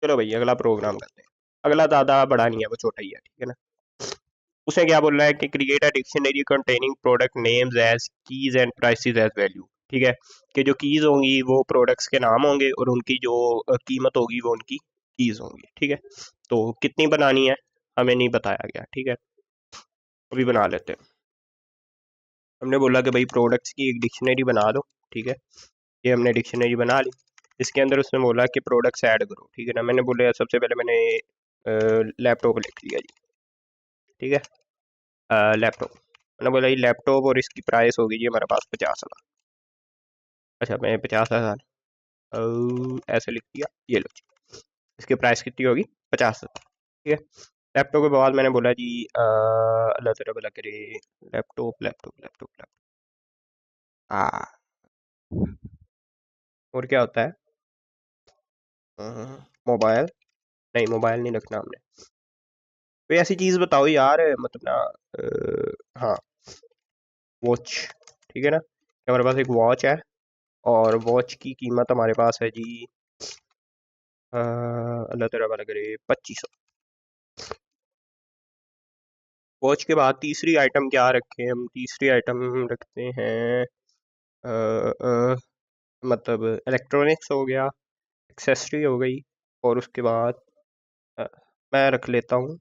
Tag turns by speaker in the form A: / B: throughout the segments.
A: चलो भाई अगला प्रोग्राम करते हैं। अगला ज़्यादा बड़ा नहीं है, वो छोटा ही है, ठीक है ना। उसे क्या बोल रहा है कि create a dictionary containing product names as keys and prices as value, ठीक है। कि जो कीज होंगी वो प्रोडक्ट्स के नाम होंगे और उनकी जो कीमत होगी वो उनकी कीज होंगी, ठीक है। तो कितनी बनानी है हमें नहीं बताया गया, ठीक है। अभी बना लेते हैं। हमने बोला कि भाई प्रोडक्ट्स की एक डिक्शनरी बना दो, ठीक है। ये हमने डिक्शनरी बना ली। इसके अंदर उसने बोला कि प्रोडक्ट्स ऐड करो, ठीक है ना। मैंने बोला सबसे पहले मैंने लैपटॉप लिख लिया जी, ठीक है। लैपटॉप मैंने बोला ये लैपटॉप और इसकी प्राइस होगी जी हमारे पास 50,000। अच्छा मैं 50,000 ऐसे लिख दिया, ये लो जी। इसकी प्राइस कितनी होगी? 50,000, ठीक है। लैपटॉप के बाद मैंने बोला जी अल्लाह तेरा भला करे, लैपटॉप लैपटॉप लैपटॉप लैपटॉप हाँ। और क्या होता है? मोबाइल, नहीं मोबाइल नहीं रखना हमने। कोई ऐसी चीज़ बताओ यार, मतलब ना हाँ वॉच, ठीक है ना। हमारे पास एक वॉच है और वॉच की कीमत हमारे पास है जी अल्लाह तेरा भला करे 2500। वॉच के बाद तीसरी आइटम क्या रखें हम? तीसरी आइटम रखते हैं अ, अ, मतलब इलेक्ट्रॉनिक्स हो गया, एक्सेसरी हो गई, और उसके बाद अ, मैं रख लेता हूँ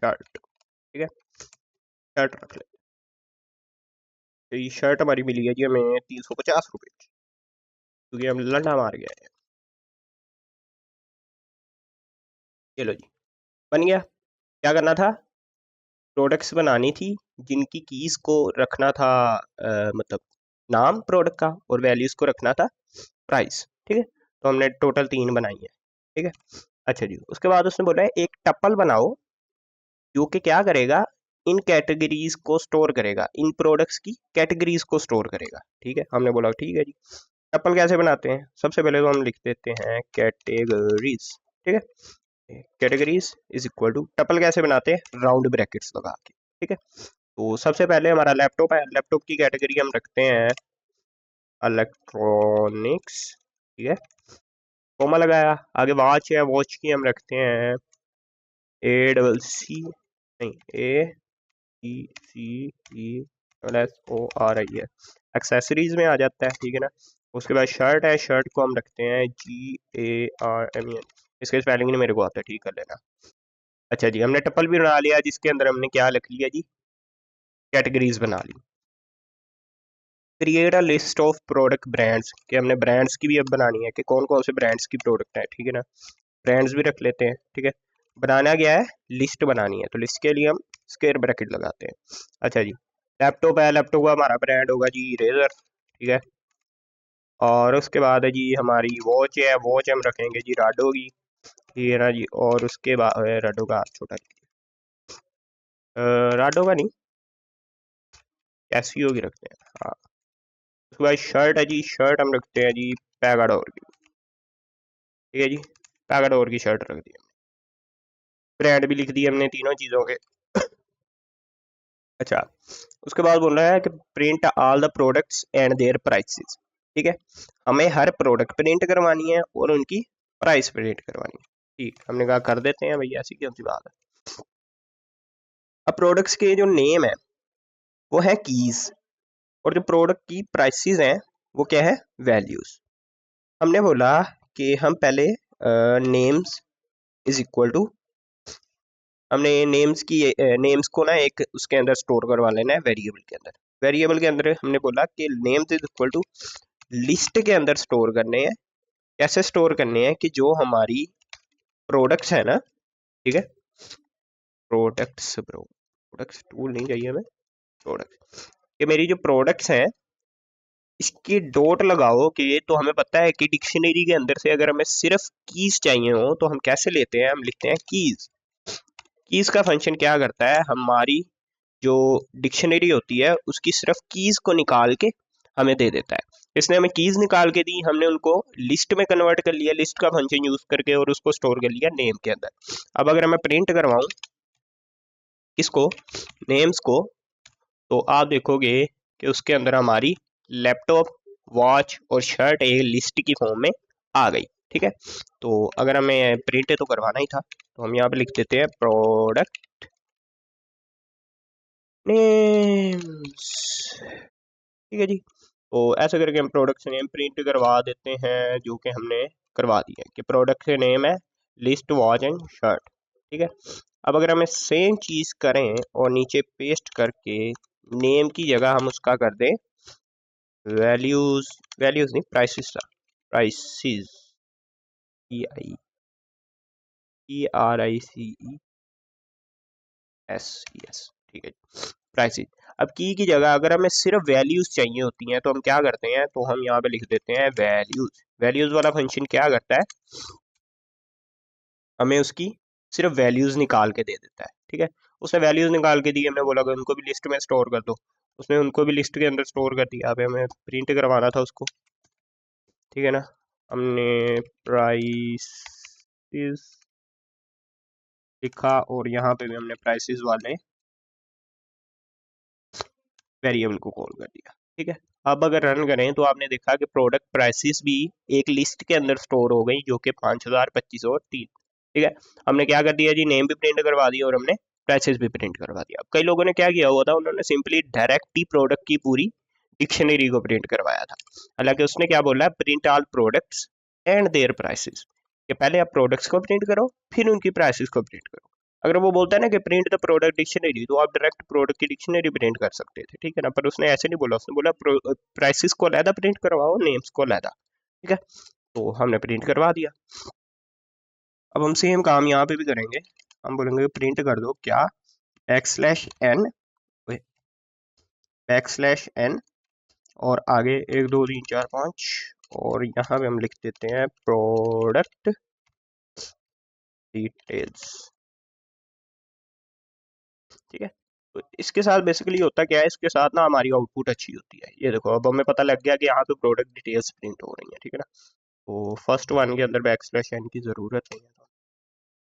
A: शर्ट, ठीक है। शर्ट रख ले। तो ये शर्ट हमारी मिली है जी हमें 350 रुपये की, क्योंकि हम लंडा मार गए हैं। चलो जी बन गया। क्या करना था? प्रोडक्ट्स बनानी थी जिनकी कीज को रखना था मतलब नाम प्रोडक्ट का, और वैल्यूज को रखना था प्राइस, ठीक है। तो हमने टोटल 3 बनाई है, ठीक है। अच्छा जी उसके बाद उसने बोला है एक टपल बनाओ जो कि क्या करेगा, इन कैटेगरीज को स्टोर करेगा, इन प्रोडक्ट्स की कैटेगरीज को स्टोर करेगा, ठीक है। हमने बोला ठीक है जी। टपल कैसे बनाते हैं? सबसे पहले तो हम लिख देते हैं कैटेगरीज, ठीक है। Categories is equal to tuple कैसे बनाते हैं? राउंड ब्रैकेट्स लगा के, ठीक है। तो सबसे पहले हमारा लैपटॉप है, लैपटॉप की कैटेगरी हम रखते हैं इलेक्ट्रॉनिक्स, ठीक है। कोमा लगाया। आगे वॉच है, वॉच की हम रखते हैं ए डबल सी, नहीं ए सी सी ई एस ओ आर आई है। एक्सेसरीज में आ जाता है, ठीक है ना। उसके बाद शर्ट है, शर्ट को हम रखते हैं GARMEN। इसके स्पेलिंग नहीं मेरे को आता है, ठीक कर लेना। अच्छा जी हमने टपल भी बना लिया जिसके अंदर हमने क्या लिख लिया जी, कैटेगरीज बना ली। Create a list of product brands, कि हमने ब्रांड्स की भी अब बनानी है कि कौन कौन से ब्रांड्स की प्रोडक्ट है, ठीक है ना। ब्रांड्स भी रख लेते हैं, ठीक है। बनाना क्या है? लिस्ट बनानी है, तो लिस्ट के लिए हम स्क्वायर ब्रैकेट लगाते हैं। अच्छा जी लैपटॉप है, लैपटॉप का हमारा ब्रांड होगा जी रेजर, ठीक है। और उसके बाद है जी हमारी वॉच है, वॉच हम रखेंगे जी राडो की, ठीक है ना जी। और उसके बाद राडो का छोटा राडो का नहीं, कैसियो की रखते हैं, हाँ। उसके बाद शर्ट है जी, शर्ट हम रखते हैं जी पैगाडोर की, ठीक है जी। पैगाडोर की शर्ट रख दी हमने, ब्रांड भी लिख दिए हमने तीनों चीज़ों के। अच्छा उसके बाद बोल रहा है कि print all the products and their prices, ठीक है। हमें हर प्रोडक्ट प्रिंट करवानी है और उनकी प्राइस प्रिंट करवानी है, ठीक। हमने कहा कर देते हैं भैया, ऐसी कौन सी बात है। अब प्रोडक्ट्स के जो नेम है वो है कीज, और जो प्रोडक्ट की प्राइसेस हैं वो क्या है? वैल्यूज। हमने बोला कि हम पहले नेम्स इज इक्वल टू, हमने नेम्स की नेम्स को ना एक उसके अंदर स्टोर करवा लेना है वेरिएबल के अंदर। वेरिएबल के अंदर हमने बोला कि names is equal to list के अंदर स्टोर करने हैं। कैसे स्टोर करने हैं? कि जो हमारी प्रोडक्ट्स है ना, ठीक है। प्रोडक्ट्स ब्रो, प्रोडक्ट्स टूल नहीं चाहिए हमें, प्रोडक्ट, ये मेरी जो प्रोडक्ट्स हैं इसकी डॉट लगाओ, कि ये तो हमें पता है कि डिक्शनरी के अंदर से अगर हमें सिर्फ कीज चाहिए हो तो हम कैसे लेते हैं? हम लिखते हैं कीज। कीज का फंक्शन क्या करता है? हमारी जो डिक्शनरी होती है उसकी सिर्फ कीज को निकाल के हमें दे देता है। इसने हमें कीज निकाल के दी, हमने उनको लिस्ट में कन्वर्ट कर लिया लिस्ट का फंक्शन यूज करके, और उसको स्टोर कर लिया नेम के अंदर। अब अगर मैं प्रिंट करवाऊं इसको, नेम्स को, तो आप देखोगे कि उसके अंदर हमारी लैपटॉप, वॉच और शर्ट एक लिस्ट की फॉर्म में आ गई, ठीक है। तो अगर हमें प्रिंट तो करवाना ही था तो हम यहाँ पे लिख देते हैं प्रोडक्ट नेम्स, ठीक है जी। तो ऐसे करके हम प्रोडक्ट नेम प्रिंट करवा देते हैं, जो कि हमने करवा दिया कि प्रोडक्ट का नेम है लिस्ट वॉच एंड शर्ट, ठीक है। अब अगर हमें सेम चीज करें और नीचे पेस्ट करके नेम की जगह हम उसका कर दें वैल्यूज, वैल्यूज नहीं प्राइसेस, प्राइसेस PRICES, ठीक है, प्राइसेस। अब की जगह अगर हमें सिर्फ वैल्यूज चाहिए होती हैं तो हम क्या करते हैं, तो हम यहाँ पे लिख देते हैं वैल्यूज। वैल्यूज वाला फंक्शन क्या करता है, हमें उसकी सिर्फ वैल्यूज निकाल के दे देता है, ठीक है। उसने वैल्यूज निकाल के दी, हमने बोला कि उनको भी लिस्ट में स्टोर कर दो, उसने उनको भी लिस्ट के अंदर स्टोर कर दिया। अब हमें प्रिंट करवाना था उसको, ठीक है ना। हमने प्राइस लिखा और यहाँ पे भी हमने प्राइसेस वाले वेरिएबल को कॉल कर दिया, ठीक है। अब अगर रन करें तो आपने देखा कि प्रोडक्ट प्राइसेस भी एक लिस्ट के अंदर स्टोर हो गई, जो कि 5000, 25 और 3, ठीक है। हमने क्या कर दिया जी, नेम भी प्रिंट करवा दिया और हमने प्राइसेस भी प्रिंट करवा दिया। कई लोगों ने क्या किया हुआ था, उन्होंने सिंपली डायरेक्ट ही प्रोडक्ट की पूरी डिक्शनरी को प्रिंट करवाया था। हालांकि उसने क्या बोला है, print all products and their prices, कि पहले आप प्रोडक्ट्स को प्रिंट करो फिर उनकी प्राइसेस को प्रिंट करो। अगर वो बोलता है ना कि प्रिंट द प्रोडक्ट डिक्शनरी, तो आप डायरेक्ट प्रोडक्ट की डिक्शनरी प्रिंट कर सकते थे, ठीक है ना। पर उसने ऐसे नहीं बोला, उसने बोला प्राइसेस को अलहदा प्रिंट करवाओ, नेम्स को अलहदा, ठीक है। तो हमने प्रिंट करवा दिया। अब हम सेम काम यहाँ पे भी करेंगे, हम बोलेंगे प्रिंट कर दो क्या, \n, \n और आगे 1 2 3 4 5 और यहाँ पे हम लिख देते हैं प्रोडक्ट डिटेल्स, ठीक है। तो इसके साथ बेसिकली होता क्या है, इसके साथ ना हमारी आउटपुट अच्छी होती है। ये देखो अब हमें पता लग गया कि यहाँ पे प्रोडक्ट डिटेल्स प्रिंट हो रही है, ठीक है ना। तो फर्स्ट वन के अंदर \n की जरूरत नहीं है,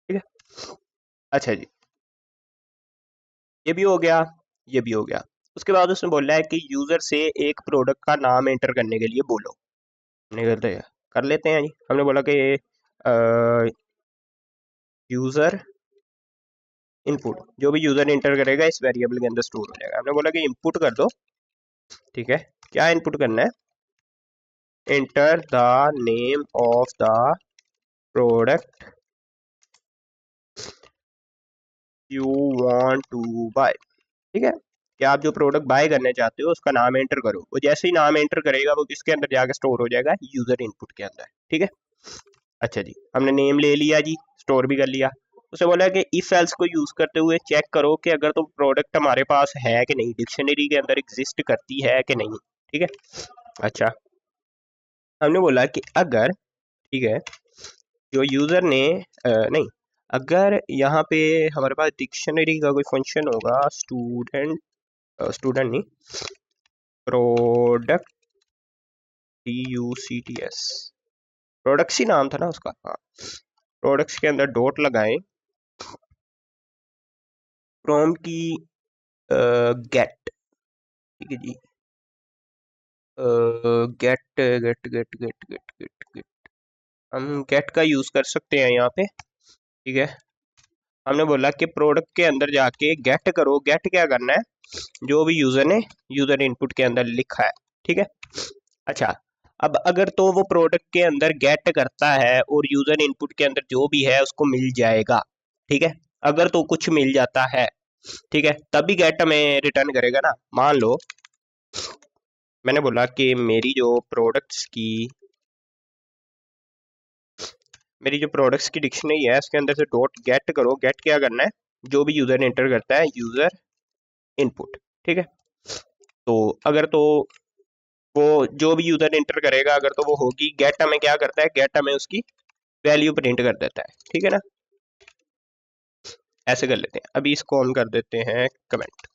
A: ठीक है। अच्छा जी, ये भी हो गया, ये भी हो गया। उसके बाद उसने बोला है कि यूजर से एक प्रोडक्ट का नाम एंटर करने के लिए बोलो। हमने कर लेते हैं जी। हमने बोला कि यूजर इनपुट, जो भी यूजर इंटर करेगा इस वेरिएबल के अंदर स्टोर हो जाएगा। हमने बोला कि इनपुट कर दो, ठीक है। क्या इनपुट करना है, enter the name of the product you want to buy, ठीक है। कि आप जो प्रोडक्ट बाय करने चाहते हो उसका नाम एंटर करो। वो जैसे ही नाम एंटर करेगा वो किसके अंदर जाकर स्टोर हो जाएगा, यूजर इनपुट के अंदर, ठीक है। अच्छा जी, हमने नेम ले लिया जी, स्टोर भी कर लिया। उसे बोला कि इफ एल्स को यूज करते हुए चेक करो कि अगर तो प्रोडक्ट हमारे पास है कि नहीं, डिक्शनरी के अंदर एग्जिस्ट करती है कि नहीं, ठीक है। अच्छा, हमने बोला कि अगर, ठीक है, जो यूजर ने नहीं, अगर यहाँ पे हमारे पास डिक्शनरी का कोई फंक्शन होगा, स्टूडेंट, स्टूडेंट नहीं, प्रोडक्ट DUCTS, प्रोडक्ट्स ही नाम था ना उसका, हाँ। प्रोडक्ट्स के अंदर डॉट लगाएं, फ्रॉम की गेट, ठीक है जी, get get get get get get get, हम गेट का यूज कर सकते हैं यहाँ पे, ठीक है। हमने बोला कि प्रोडक्ट के अंदर जाके गेट करो। गेट क्या करना है, जो भी यूजर ने यूजर इनपुट के अंदर लिखा है, ठीक है। अच्छा, अब अगर तो वो प्रोडक्ट के अंदर गेट करता है और यूजर इनपुट के अंदर जो भी है उसको मिल जाएगा, ठीक है। अगर तो कुछ मिल जाता है, ठीक है, तभी गेट हमें रिटर्न करेगा ना। मान लो मैंने बोला कि मेरी जो प्रोडक्ट्स की डिक्शनरी है उसके अंदर से डॉट गेट करो। गेट क्या करना है, जो भी यूजर एंटर करता है यूजर इनपुट, ठीक है। तो अगर तो वो जो भी यूजर एंटर करेगा अगर तो वो होगी, गेट हमें क्या करता है, गेट हमें उसकी वैल्यू प्रिंट कर देता है, ठीक है ना। ऐसे कर लेते हैं। अभी इसको हम कर देते हैं कमेंट,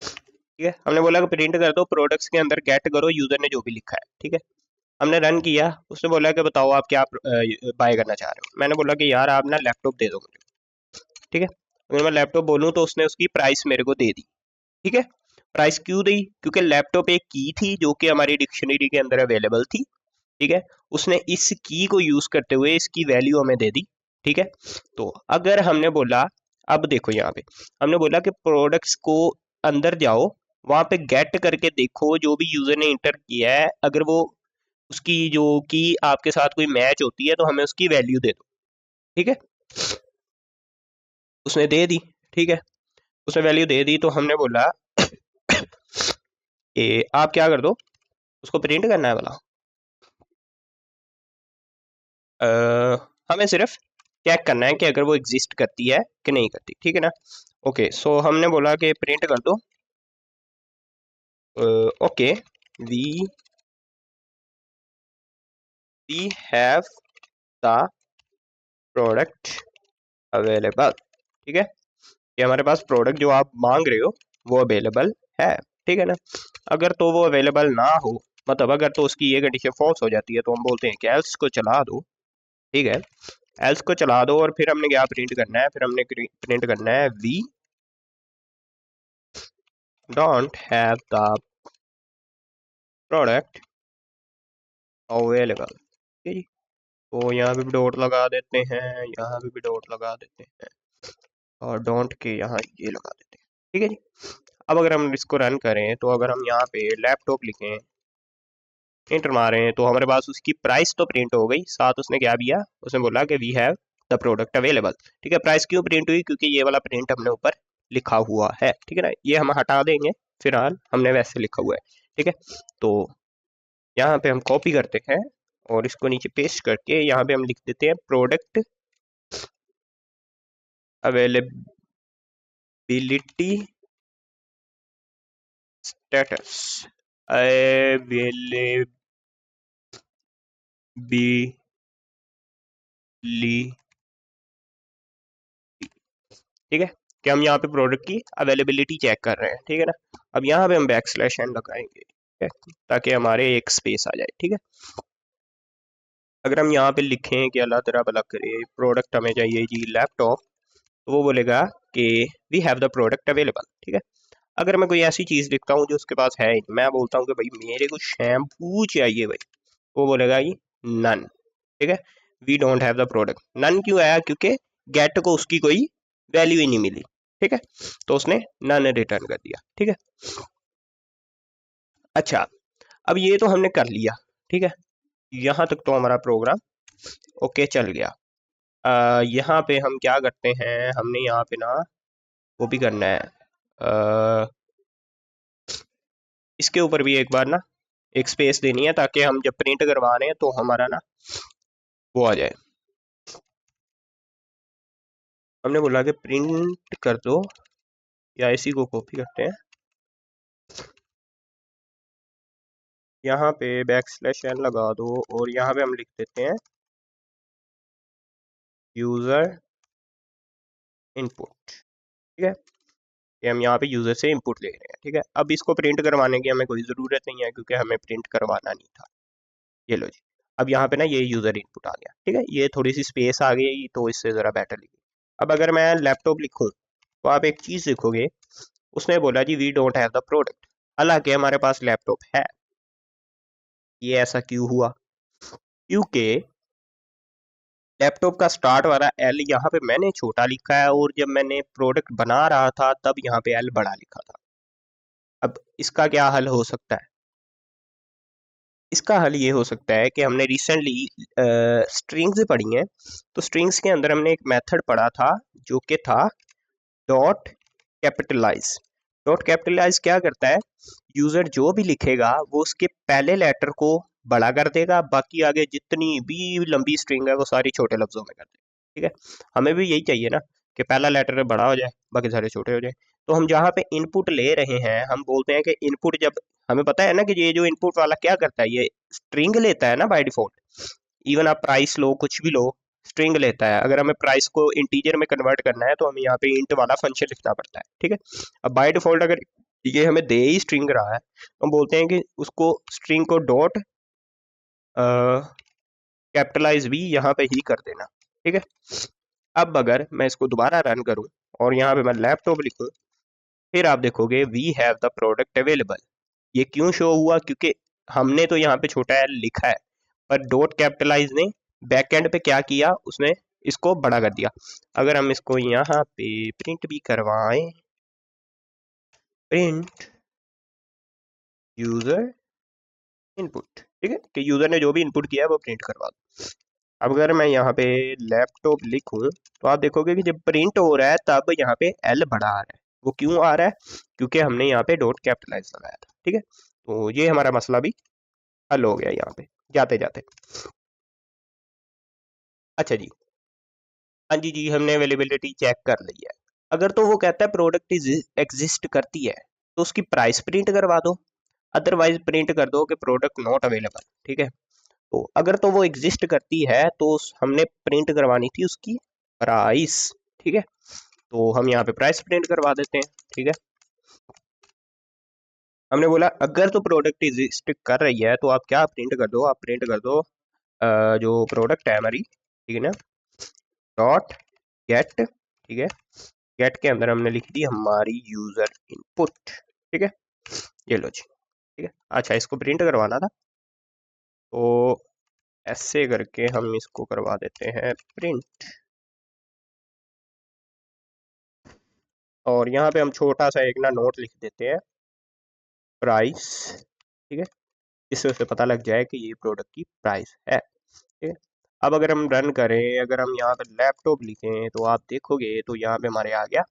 A: ठीक है। हमने बोला कि प्रिंट कर दो प्रोडक्ट्स के अंदर गेट करो यूजर ने जो भी लिखा है, ठीक है। हमने रन किया, उसने बोला कि बताओ आप क्या बाय करना चाह रहे हो। मैंने बोला कि यार आप ना लैपटॉप दे दो मुझे, ठीक है। अगर मैं लैपटॉप बोलूँ तो उसने उसकी प्राइस मेरे को दे दी, ठीक है। प्राइस क्यों दी, क्योंकि लैपटॉप एक की थी जो कि हमारी डिक्शनरी के अंदर अवेलेबल थी, ठीक है, उसने इस की को यूज करते हुए इसकी वैल्यू हमें दे दी। ठीक है, तो अगर हमने बोला, अब देखो यहाँ पे हमने बोला कि प्रोडक्ट्स को अंदर जाओ, वहां पे गेट करके देखो जो भी यूजर ने इंटर किया है, अगर वो उसकी जो की आपके साथ कोई मैच होती है तो हमें उसकी वैल्यू दे दो। ठीक है, उसने दे दी। ठीक है, उसने वैल्यू दे दी तो हमने बोला कि आप क्या कर दो, उसको प्रिंट करना है वाला। हमें सिर्फ चेक करना है कि अगर वो एग्जिस्ट करती है कि नहीं करती। ठीक है ना। ओके, सो हमने बोला कि प्रिंट कर दो। Okay, we we have the product available. ठीक है, कि हमारे पास प्रोडक्ट जो आप मांग रहे हो वो अवेलेबल है। ठीक है ना। अगर तो वो अवेलेबल ना हो, मतलब अगर तो उसकी ये कंडीशन फॉल्स हो जाती है, तो हम बोलते हैं कि एल्स को चला दो। ठीक है, एल्स को चला दो और फिर हमने क्या प्रिंट करना है, फिर हमने प्रिंट करना है we don't have the product available. ठीक है जी, तो यहाँ पे भी डॉट लगा देते हैं, यहाँ पे भी डॉट लगा देते हैं, और डोंट के यहाँ ये लगा देते हैं। ठीक है जी, अब अगर हम इसको रन करें तो अगर हम यहाँ पे लैपटॉप लिखें, एंटर मारें, तो हमारे पास उसकी प्राइस तो प्रिंट हो गई, साथ उसने क्या दिया, उसने बोला कि we have the product available. ठीक है, प्राइस क्यों प्रिंट हुई, क्योंकि ये वाला प्रिंट हमने ऊपर लिखा हुआ है। ठीक है ना, ये हम हटा देंगे, फिलहाल हमने वैसे लिखा हुआ है। ठीक है, तो यहाँ पे हम कॉपी करते हैं और इसको नीचे पेस्ट करके यहाँ पे हम लिख देते हैं प्रोडक्ट अवेलेबिलिटी स्टेटस। अवेलेबिलिटी, ठीक है, कि हम यहाँ पे प्रोडक्ट की अवेलेबिलिटी चेक कर रहे हैं। ठीक है ना, अब यहाँ पे हम बैक स्लैश एन लगाएंगे, ठीक है, ताकि हमारे एक स्पेस आ जाए। ठीक है, अगर हम यहाँ पे लिखें कि अल्लाह तेरा भला करे, प्रोडक्ट हमें चाहिए जी लैपटॉप, तो वो बोलेगा कि we have the product available. ठीक है, अगर मैं कोई ऐसी चीज़ लिखता हूँ जो उसके पास है ही नहीं, मैं बोलता हूँ कि भाई मेरे को शैम्पू चाहिए भाई, वो बोलेगा ये नन। ठीक है, we don't have the product. None क्यों आया, क्योंकि गेट को उसकी कोई वैल्यू ही नहीं मिली। ठीक है, तो उसने नन रिटर्न कर दिया। ठीक है, अच्छा, अब ये तो हमने कर लिया। ठीक है, यहाँ तक तो हमारा प्रोग्राम ओके चल गया। यहाँ पे हम क्या करते हैं, हमने यहाँ पे ना वो भी करना है, इसके ऊपर भी एक बार ना एक स्पेस देनी है, ताकि हम जब प्रिंट करवा रहे हैं तो हमारा ना वो आ जाए। हमने बोला कि प्रिंट कर दो, या इसी को कॉपी करते हैं, यहाँ पे बैक स्लैश एन लगा दो और यहाँ पे हम लिख देते हैं यूज़र इनपुट। ठीक है, कि हम यहाँ पे यूज़र से इनपुट ले रहे हैं। ठीक है, अब इसको प्रिंट करवाने की हमें कोई ज़रूरत नहीं है, क्योंकि हमें प्रिंट करवाना नहीं था। ये लो जी, अब यहाँ पे ना ये यूज़र इनपुट आ गया। ठीक है, ये थोड़ी सी स्पेस आ गई तो इससे ज़रा बेटर लिखी। अब अगर मैं लैपटॉप लिखूँ तो आप एक चीज़ लिखोगे, उसने बोला जी we don't have the product, हालांकि हमारे पास लैपटॉप है। ये ऐसा क्यों हुआ, क्योंकि लैपटॉप का स्टार्ट वाला एल यहाँ पे मैंने छोटा लिखा है, और जब मैंने प्रोडक्ट बना रहा था तब यहाँ पे एल बड़ा लिखा था। अब इसका क्या हल हो सकता है, इसका हल ये हो सकता है कि हमने रिसेंटली स्ट्रिंग्स पढ़ी हैं, तो स्ट्रिंग्स के अंदर हमने एक मेथड पढ़ा था जो कि था डॉट कैपिटलाइज। डॉट कैपिटलाइज क्या करता है, यूजर जो भी लिखेगा वो उसके पहले लेटर को बड़ा कर देगा, बाकी आगे जितनी भी लंबी स्ट्रिंग है वो सारी छोटे लफ्जों में कर देगा। ठीक है, हमें भी यही चाहिए ना कि पहला लेटर बड़ा हो जाए, बाकी सारे छोटे हो जाए। तो हम जहाँ पे इनपुट ले रहे हैं, हम बोलते हैं कि इनपुट, जब हमें पता है ना कि ये जो इनपुट वाला क्या करता है, ये स्ट्रिंग लेता है ना बाय डिफॉल्ट। इवन आप प्राइस लो, कुछ भी लो, स्ट्रिंग लेता है। अगर हमें प्राइस को इंटीजर में कन्वर्ट करना है तो हमें यहाँ पे इंट वाला फंक्शन लिखना पड़ता है। ठीक है, अब बाय डिफॉल्ट अगर ये हमें दे ही स्ट्रिंग रहा है, तो हम बोलते हैं कि उसको स्ट्रिंग को डॉट कैपिटलाइज भी यहाँ पे ही कर देना। ठीक है, अब अगर मैं इसको दोबारा रन करूँ और यहाँ पे मैं लैपटॉप लिखूँ, फिर आप देखोगे we have the product available. ये क्यों शो हुआ, क्योंकि हमने तो यहाँ पे छोटा एल लिखा है, पर डॉट कैपिटलाइज ने बैक एंड पे क्या किया, उसने इसको बड़ा कर दिया। अगर हम इसको यहाँ पे प्रिंट भी करवाएं, प्रिंट यूजर इनपुट, ठीक है, कि यूजर ने जो भी इनपुट किया है वो प्रिंट करवा दो। अब अगर मैं यहाँ पे लैपटॉप लिखूं तो आप देखोगे कि जब प्रिंट हो रहा है तब यहाँ पे एल बड़ा आ रहा है। वो क्यों आ रहा है? क्योंकि हमने यहाँ पे डॉट कैपिटलाइज लगाया था, ठीक है। तो ये हमारा मसला भी हल हो गया यहाँ पे जाते जाते। अच्छा जी, हाँ जी जी, हमने अवेलेबिलिटी चेक कर ली है। अगर तो वो कहता है प्रोडक्ट एग्जिस्ट करती है तो उसकी प्राइस प्रिंट करवा दो, अदरवाइज प्रिंट कर दो कि प्रोडक्ट नॉट अवेलेबल, ठीक है। तो अगर तो वो एग्जिस्ट करती है तो हमने प्रिंट करवानी थी उसकी प्राइस, ठीक है। तो हम यहाँ पे प्राइस प्रिंट करवा देते हैं, ठीक है। हमने बोला अगर तो प्रोडक्ट एग्जिस्ट कर रही है तो आप क्या प्रिंट कर दो, आप प्रिंट कर दो जो प्रोडक्ट है हमारी, ठीक है ना, डॉट गेट, ठीक है। गेट के अंदर हमने लिख दी हमारी यूजर इनपुट, ठीक है। ये लो जी, ठीक है। अच्छा, इसको प्रिंट करवाना था तो ऐसे करके हम इसको करवा देते हैं प्रिंट, और यहाँ पे हम छोटा सा एक ना नोट लिख देते हैं प्राइस, ठीक है, जिससे उसे पता लग जाए कि ये प्रोडक्ट की प्राइस है, ठीक है। अब अगर हम रन करें, अगर हम यहाँ पे लैपटॉप लिखें तो आप देखोगे तो यहाँ पे हमारे आ गया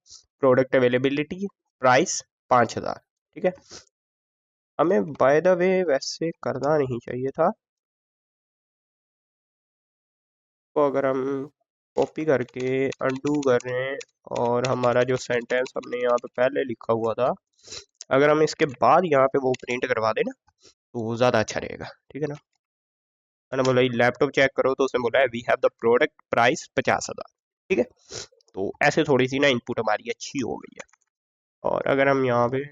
A: प्रोडक्ट अवेलेबिलिटी प्राइस 5000, ठीक है। हमें बाय द वे वैसे करना नहीं चाहिए था, तो अगर हम कॉपी करके अनडू करें और हमारा जो सेंटेंस हमने यहाँ पे पहले लिखा हुआ था, अगर हम इसके बाद यहाँ पे वो प्रिंट करवा दें ना तो वो ज़्यादा अच्छा रहेगा, ठीक है ना। मैंने बोला लैपटॉप चेक करो तो उसने बोला है we have the product price 50,000, ठीक है। तो ऐसे थोड़ी सी ना इनपुट हमारी अच्छी हो गई है। और अगर हम यहाँ पे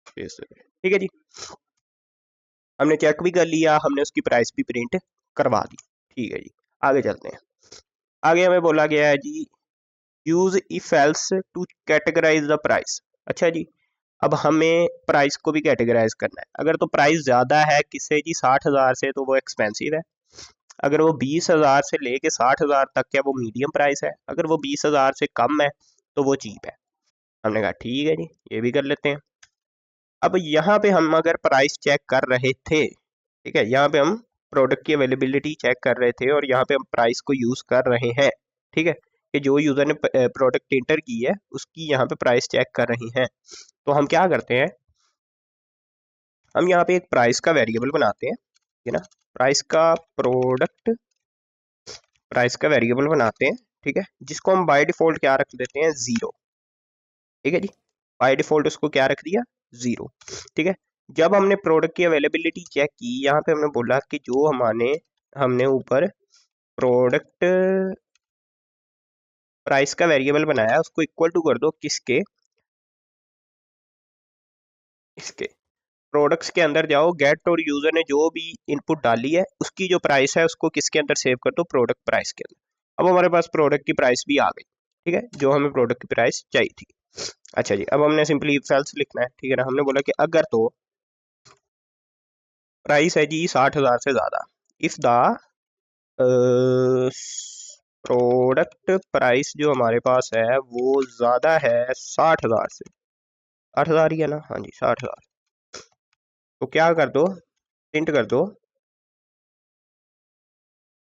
A: ठीक है जी, हमने चेक भी कर लिया, हमने उसकी प्राइस भी प्रिंट करवा दी, ठीक है जी। आगे चलते हैं। आगे हमें बोला गया है जी use if else to categorize the price. अच्छा जी, अब हमें प्राइस को भी कैटेगराइज करना है। अगर तो प्राइस ज़्यादा है किससे जी, 60,000 से, तो वो एक्सपेंसिव है। अगर वो 20,000 से लेके 60,000 तक है वो मीडियम प्राइस है। अगर वो 20,000 से कम है तो वो चीप है। हमने कहा ठीक है जी, ये भी कर लेते हैं। अब यहाँ पे हम अगर प्राइस चेक कर रहे थे, ठीक है, यहाँ पे हम प्रोडक्ट की अवेलेबिलिटी चेक कर रहे थे और यहाँ पे हम प्राइस को यूज कर रहे हैं, ठीक है, कि जो यूजर ने प्रोडक्ट इंटर की है उसकी यहाँ पे प्राइस चेक कर रही हैं। तो हम क्या करते हैं, हम यहाँ पे एक प्राइस का वेरिएबल बनाते हैं, ठीक है ना, प्राइस का प्रोडक्ट प्राइस का वेरिएबल बनाते हैं, ठीक है, जिसको हम बाय डिफॉल्ट क्या रख देते हैं, 0, ठीक है जी। बाय डिफॉल्ट उसको क्या रख दिया, 0, ठीक है। जब हमने प्रोडक्ट की अवेलेबिलिटी चेक की, यहाँ पे हमने बोला कि जो हमने हमने ऊपर प्रोडक्ट प्राइस का वेरिएबल बनाया उसको इक्वल टू कर दो किसके, इसके प्रोडक्ट्स के अंदर जाओ, गेट और यूजर ने जो भी इनपुट डाली है उसकी जो प्राइस है उसको किसके अंदर सेव कर दो, प्रोडक्ट प्राइस के अंदर। अब हमारे पास प्रोडक्ट की प्राइस भी आ गई, ठीक है, जो हमें प्रोडक्ट की प्राइस चाहिए थी। अच्छा जी, अब हमने सिंपली इफ एल्स लिखना है, ठीक है ना। हमने बोला कि अगर तो प्राइस है जी 60,000 से ज्यादा, इफ द प्रोडक्ट प्राइस जो हमारे पास है वो ज्यादा है 60,000 से, 60,000 ही है ना, हाँ जी 60,000, तो क्या कर दो, प्रिंट कर दो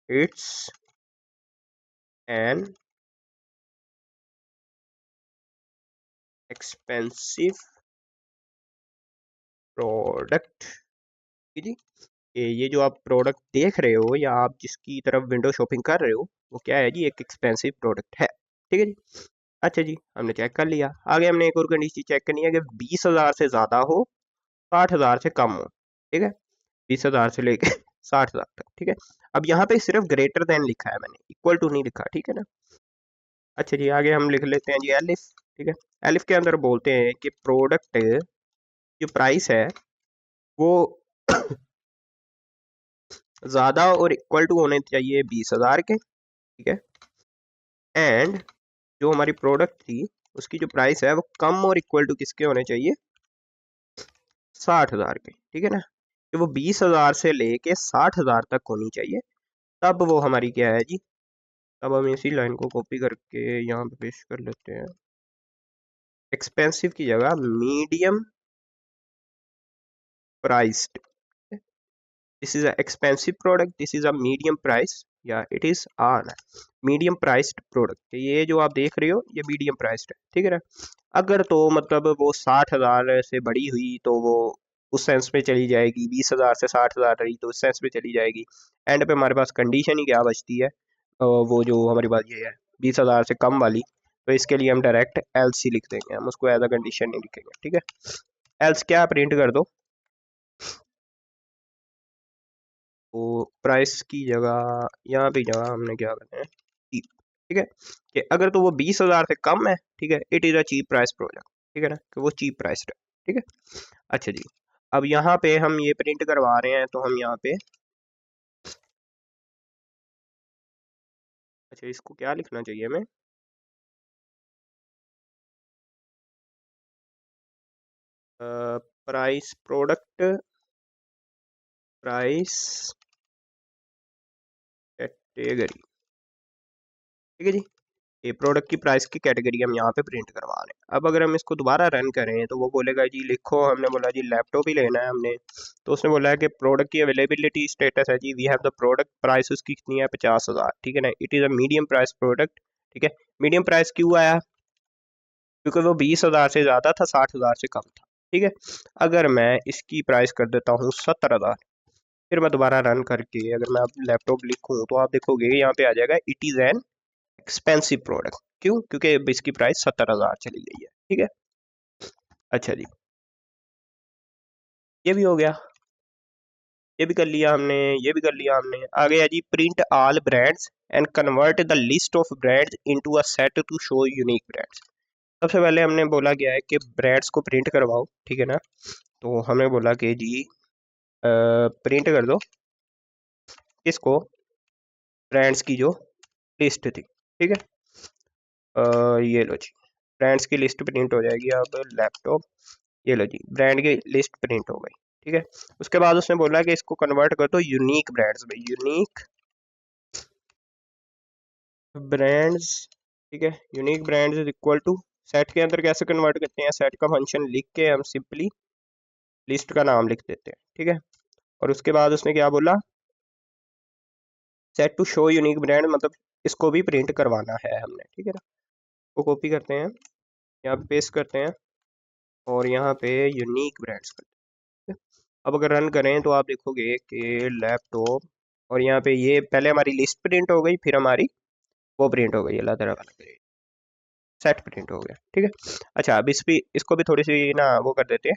A: इट्स एन एक्सपेंसिव प्रोडक्ट, जी। ये जो आप प्रोडक्ट देख रहे हो या आप जिसकी तरफ विंडो शॉपिंग कर रहे हो वो क्या है जी, एक एक्सपेंसिव प्रोडक्ट है, ठीक है जी। अच्छा जी, हमने चेक कर लिया। आगे हमने एक और कंडीशन चेक करनी है कि 20,000 से ज़्यादा हो, 60,000 से कम हो, ठीक है, 20,000 से लेके 60,000 तक, ठीक है। अब यहाँ पे सिर्फ ग्रेटर देन लिखा है मैंने, इक्वल टू नहीं लिखा, ठीक है ना। अच्छा जी, आगे हम लिख लेते हैं जी एलिफ, ठीक है। एलिफ के अंदर बोलते हैं कि प्रोडक्ट जो प्राइस है वो ज़्यादा और इक्वल टू होने चाहिए 20,000 के, ठीक है। एंड जो हमारी प्रोडक्ट थी उसकी जो प्राइस है वो कम और इक्वल टू किसके होने चाहिए, 60,000 के, ठीक है ना। कि वो 20,000 से लेके 60,000 तक होनी चाहिए, तब वो हमारी क्या है जी। तब हम इसी लाइन को कॉपी करके यहाँ पे पेस्ट कर लेते हैं। एक्सपेंसिव की जगह medium priced, this is a expensive product, this is a medium price, या it is an medium priced product। ये जो आप देख रहे हो ये मीडियम प्राइस्ड है, ठीक है ना। अगर तो मतलब वो 60,000 से बड़ी हुई तो वो उस सेंस में चली जाएगी, 20,000 से 60,000 रही तो उस सेंस में चली जाएगी। एंड पे हमारे पास कंडीशन ही क्या बचती है, वो जो हमारी बात ये है 20,000 से कम वाली, तो इसके लिए हम डायरेक्ट एल्स ही लिख देंगे, हम उसको एज अ कंडीशन नहीं लिखेंगे, ठीक है। एल्स क्या प्रिंट कर दो, तो प्राइस की जगह यहाँ पे जगह हमने क्या करना है चीप, ठीक है। कि अगर तो वो 20,000 से कम है, ठीक है, it is a cheap price product, ठीक है ना, कि वो चीप प्राइस है, ठीक है। अच्छा जी, अब यहाँ पे हम ये प्रिंट करवा रहे हैं तो हम यहाँ पे, अच्छा इसको क्या लिखना चाहिए हमें, प्राइस प्रोडक्ट प्राइस कैटेगरी, ठीक है जी। ये प्रोडक्ट की प्राइस की कैटेगरी हम यहाँ पे प्रिंट करवा रहे हैं। अब अगर हम इसको दोबारा रन करें तो वो बोलेगा जी लिखो, हमने बोला जी लैपटॉप ही लेना है हमने, तो उसने बोला है कि प्रोडक्ट की अवेलेबिलिटी स्टेटस है जी we have the product price उसकी कितनी है 50,000, ठीक है ना, it is a medium price product, ठीक है। मीडियम प्राइस क्यों आया, क्योंकि वो 20,000 से ज़्यादा था, 60,000 से कम था, ठीक है। अगर मैं इसकी प्राइस कर देता हूँ 70,000, फिर मैं दोबारा रन करके अगर मैं अब लैपटॉप लिखूँ तो आप देखोगे यहाँ पे आ जाएगा it is an expensive product, क्यों, क्योंकि अब इसकी प्राइस 70,000 चली गई है, ठीक है। अच्छा जी, ये भी हो गया, ये भी कर लिया हमने, ये भी कर लिया हमने। आ गया जी print all brands and convert the list of brands into a set to show unique brands. सबसे पहले हमने बोला गया है कि ब्रांड्स को प्रिंट करवाओ, ठीक है ना, तो हमें बोला कि जी प्रिंट कर दो इसको, ब्रांड्स की जो लिस्ट थी, ठीक है। ये लो जी, ब्रांड्स की लिस्ट प्रिंट हो जाएगी अब लैपटॉप, ये लो जी ब्रांड की लिस्ट प्रिंट हो गई, ठीक है। उसके बाद उसने बोला कि इसको कन्वर्ट कर दो यूनिक ब्रांड्स में, यूनिक ब्रांड्स, ठीक है। Unique brands is equal to, set के अंदर कैसे कन्वर्ट करते हैं, सेट का फंक्शन लिख के हम सिंपली लिस्ट का नाम लिख देते हैं, ठीक है। और उसके बाद उसने क्या बोला, set to show unique brand, मतलब इसको भी प्रिंट करवाना है हमने, ठीक है ना। वो कॉपी करते हैं, यहाँ पे पेस्ट करते हैं और यहाँ पे यूनिक ब्रांड्स करते हैं। अब अगर रन करें तो आप देखोगे कि लैपटॉप, और यहाँ पे ये पहले हमारी लिस्ट प्रिंट हो गई, फिर हमारी वो प्रिंट हो गई, अल्लाह ताला वाला करे, सेट प्रिंट हो गया, ठीक है। अच्छा अब इसको भी थोड़ी सी ना वो कर देते हैं,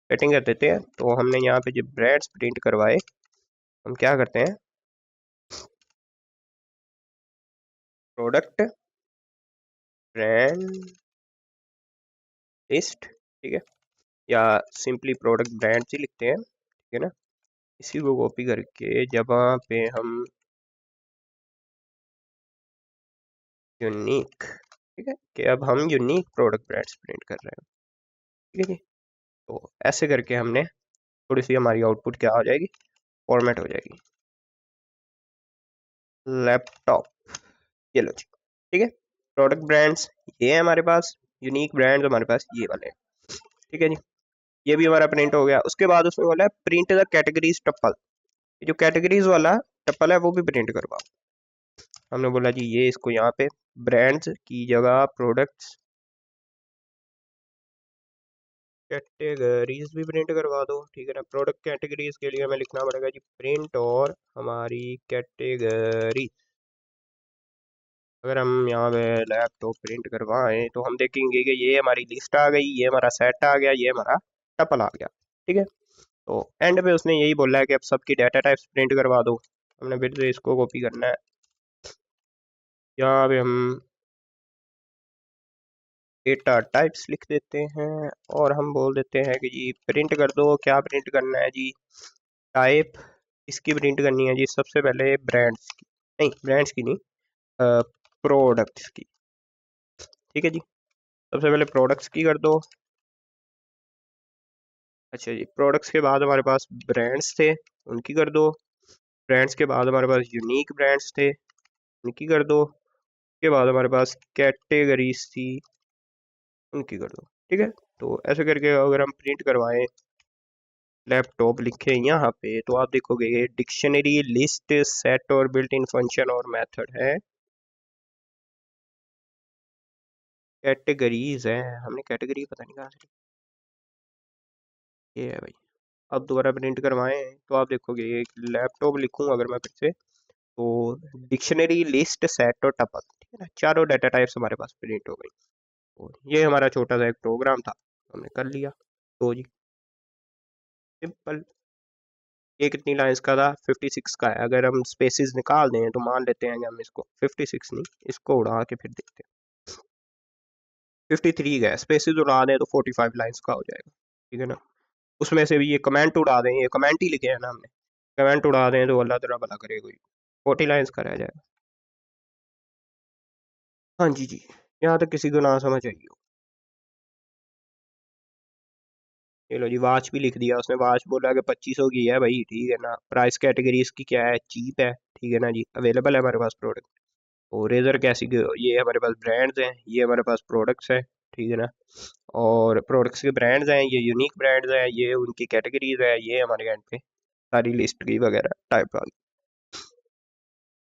A: सेटिंग कर देते हैं। तो हमने यहाँ पे जो ब्रांड्स प्रिंट करवाए, हम क्या करते हैं, प्रोडक्ट ब्रांड लिस्ट, ठीक है, या सिंपली प्रोडक्ट ब्रांड्स ही लिखते हैं, ठीक है ना। इसी को कॉपी करके जब वहाँ पे हम यूनिक, ठीक है, कि अब हम यूनिक प्रोडक्ट ब्रांड्स प्रिंट कर रहे हैं, ठीक है जी। तो ऐसे करके हमने थोड़ी सी हमारी आउटपुट क्या हो जाएगी, फॉर्मेट हो जाएगी लैपटॉप, ये लो जी, ठीक है। प्रोडक्ट ब्रांड्स ये है हमारे पास, यूनिक ब्रांड्स हमारे पास ये वाले हैं, ठीक है जी। ये भी हमारा प्रिंट हो गया। उसके बाद उसमें बोला है प्रिंट द कैटेगरीज टप्पल, जो कैटेगरीज वाला टप्पल है वो भी प्रिंट करवाओ। हमने बोला जी ये इसको यहाँ पे ब्रांड्स की जगह प्रोडक्ट्स कैटेगरीज भी प्रिंट करवा दो, ठीक है ना। प्रोडक्ट कैटेगरीज के लिए हमें लिखना पड़ेगा जी प्रिंट और हमारी कैटेगरी। अगर हम यहाँ पे लैपटॉप प्रिंट करवाएं तो हम देखेंगे कि ये हमारी लिस्ट आ गई, ये हमारा सेट आ गया, ये हमारा टपल आ गया, ठीक है। तो एंड पे उसने यही बोला है कि अब सबकी डाटा टाइप्स प्रिंट करवा दो। हमने फिर से इसको कॉपी करना है, यहाँ पे हम डेटा टाइप्स लिख देते हैं और हम बोल देते हैं कि जी प्रिंट कर दो, क्या प्रिंट करना है जी, टाइप इसकी प्रिंट करनी है जी सबसे पहले ब्रांड्स की, नहीं ब्रांड्स की नहीं, प्रोडक्ट्स की, ठीक है जी। सबसे पहले प्रोडक्ट्स की कर दो, अच्छा जी, प्रोडक्ट्स के बाद हमारे पास ब्रांड्स थे, उनकी कर दो। ब्रांड्स के बाद हमारे पास यूनिक ब्रांड्स थे, उनकी कर दो। उसके बाद हमारे पास कैटेगरीज थी, उनकी कर दो। ठीक है, तो ऐसे करके अगर हम प्रिंट करवाएं, लैपटॉप लिखे यहाँ पे, तो आप देखोगे ये डिक्शनरी, लिस्ट, सेट और बिल्ट इन फंक्शन और मेथड है। कैटेगरीज है, हमने कैटेगरी पता नहीं कहाँ से, ये है भाई। अब दोबारा प्रिंट करवाएं तो आप देखोगे ये लैपटॉप लिखूं अगर मैं फिर से, तो डिक्शनरी, लिस्ट, सेट और टपल, ठीक है ना, चारों डाटा टाइप्स हमारे पास प्रिंट हो गई। तो ये हमारा छोटा सा एक प्रोग्राम था, हमने कर लिया। तो जी सिंपल। ये कितनी लाइंस का था? 56 का है। अगर हम स्पेसिस निकाल दें तो मान लेते हैं कि हम इसको 56 नहीं, इसको उड़ा के फिर देखते हैं। 53 का है, स्पेसिस उड़ा दें तो 45 लाइंस का हो जाएगा, ठीक है ना। उसमें से भी ये कमेंट उड़ा दें, ये कमेंट ही लिखे हैं ना हमने, कमेंट उड़ा दें तो अल्लाह तेरा भला करे, कोई 40 लाइंस का रह जाएगा। हाँ जी जी, यहाँ तक किसी को ना समझ आई हो। ये लो जी, वॉच भी लिख दिया उसने, वॉच बोला कि 2500 की है भाई, ठीक है ना। प्राइस कैटेगरी इसकी क्या है? चीप है, ठीक है ना जी, अवेलेबल है हमारे पास प्रोडक्ट। और रेजर कैसी, ये हमारे पास ब्रांड्स हैं, ये हमारे पास प्रोडक्ट्स हैं, ठीक है ना। और प्रोडक्ट्स के ब्रांड्स हैं, ये यूनिक ब्रांड्स हैं, ये उनकी कैटेगरीज है, ये हमारे एंड पे सारी लिस्ट की वगैरह टाइप